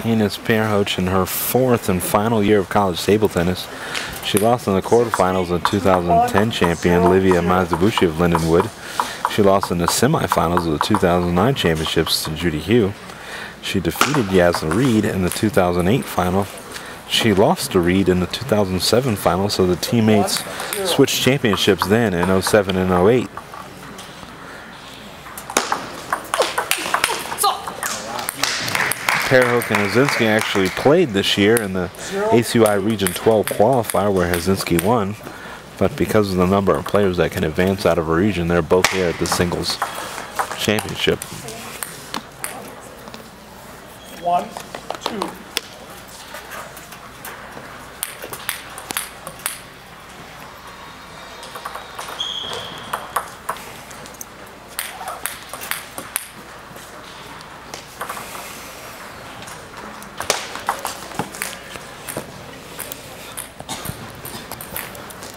Ines Perhoc in her 4th and final year of college table tennis. She lost in the quarterfinals to 2010 champion Livia Mazubushi of Lindenwood. She lost in the semifinals of the 2009 championships to Judy Hugh. She defeated Yasna Reed in the 2008 final. She lost to Reed in the 2007 final, so the teammates switched championships then in 07 and 08. Perhoc and Hazinski actually played this year in the ACUI Region 12 qualifier where Hazinski won, but because of the number of players that can advance out of a region, they're both here at the singles championship. 1, 2.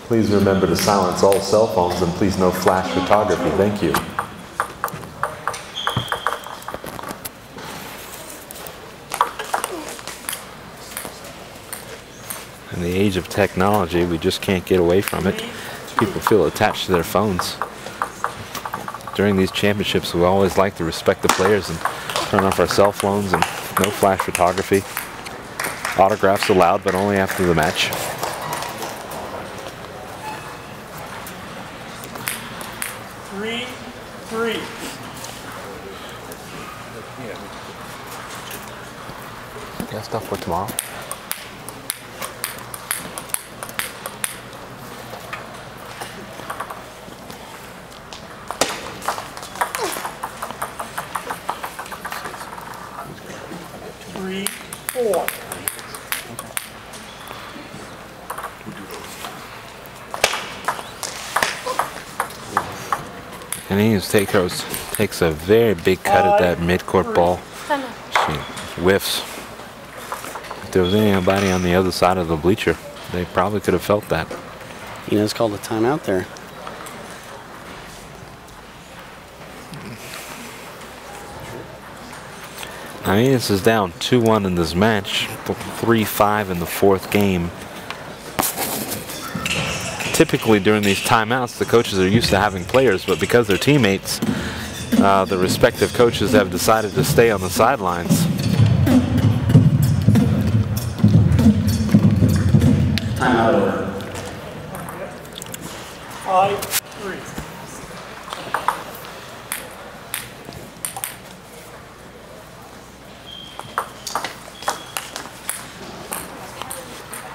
Please remember to silence all cell phones and please no flash photography. Thank you. In the age of technology, we just can't get away from it. People feel attached to their phones. During these championships, we always like to respect the players and turn off our cell phones and no flash photography. Autographs allowed, but only after the match. Got stuff for tomorrow. Three, 4. And Ines takes a very big cut at that mid-court ball. She whiffs. If there was anybody on the other side of the bleacher, they probably could have felt that. Ines called a timeout there. Now Ines is down 2-1 in this match, 3-5 in the 4th game. Typically during these timeouts, the coaches are used to having players, but because they're teammates, the respective coaches have decided to stay on the sidelines. Timeout over. 5-3.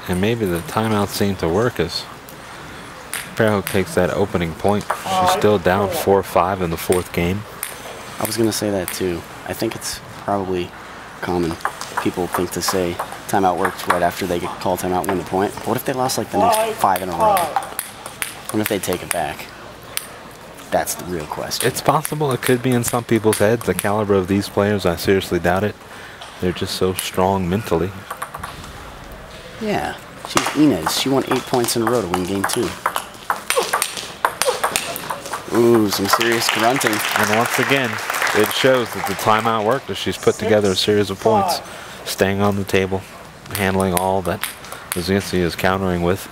And maybe the timeout seemed to work as Perhoc takes that opening point. She's still down 4-5 in the 4th game. I was going to say that too. I think it's probably common. People think to say timeout worked right after they call timeout, win the point. But what if they lost like the next 5 in a row? What if they take it back? That's the real question. It's possible. It could be in some people's heads. The caliber of these players, I seriously doubt it. They're just so strong mentally. Yeah, she's Ines. She won 8 points in a row to win game 2. Ooh, some serious grunting. And once again, it shows that the timeout worked as she's put together a series of points, staying on the table, handling all that Hazinski is countering with.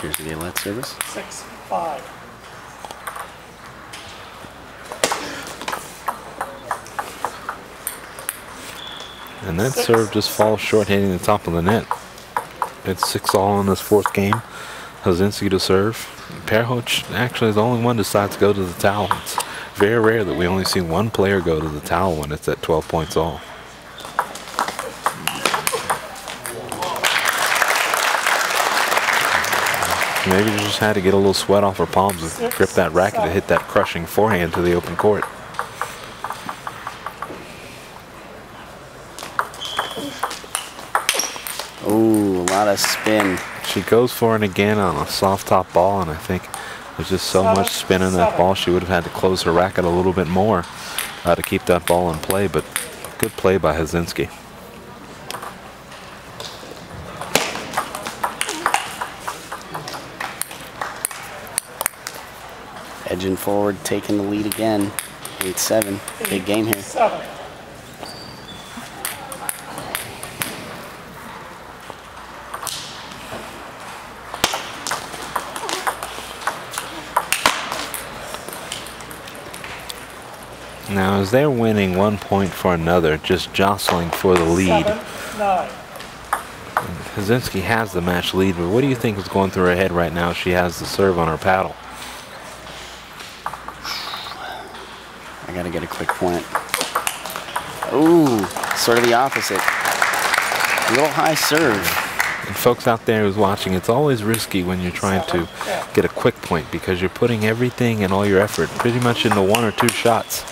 Here's the Alette service. 6-5. And that serve just falls short, hitting the top of the net. It's 6-all in this 4th game. Hazinski to serve. Perhoc actually is the only one who decides to go to the towel. It's very rare that we only see one player go to the towel when it's at 12 points all. Maybe she just had to get a little sweat off her palms and grip that racket to hit that crushing forehand to the open court. Ooh, a lot of spin. She goes for it again on a soft top ball, and I think there's just so much spin in that ball, she would have had to close her racket a little bit more to keep that ball in play, but good play by Hazinski. Edging forward, taking the lead again. 8-7. Big game here. 7. Now, as they're winning 1 point for another, just jostling for the lead. 7-9. Hazinski has the match lead, but what do you think is going through her head right now? She has the serve on her paddle. I gotta get a quick point. Ooh, sort of the opposite. A little high serve. And folks out there who's watching, it's always risky when you're trying to get a quick point because you're putting everything and all your effort pretty much into 1 or 2 shots.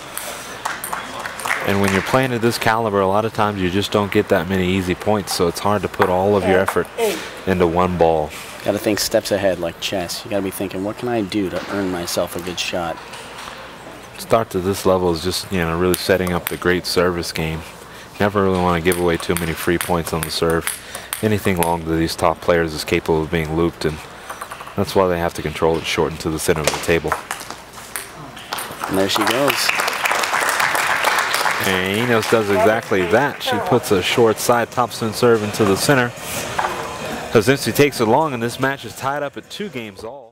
And when you're playing at this caliber, a lot of times you just don't get that many easy points, so it's hard to put all of your effort into one ball. Gotta think steps ahead like chess. You gotta be thinking, what can I do to earn myself a good shot? Start to this level is just, really setting up the great service game. Never really want to give away too many free points on the serve. Anything long to these top players is capable of being looped, and that's why they have to control it short into the center of the table. And there she goes. And Ines does exactly that. She puts a short side topspin serve into the center. Hazinski takes it long, and this match is tied up at 2 games all.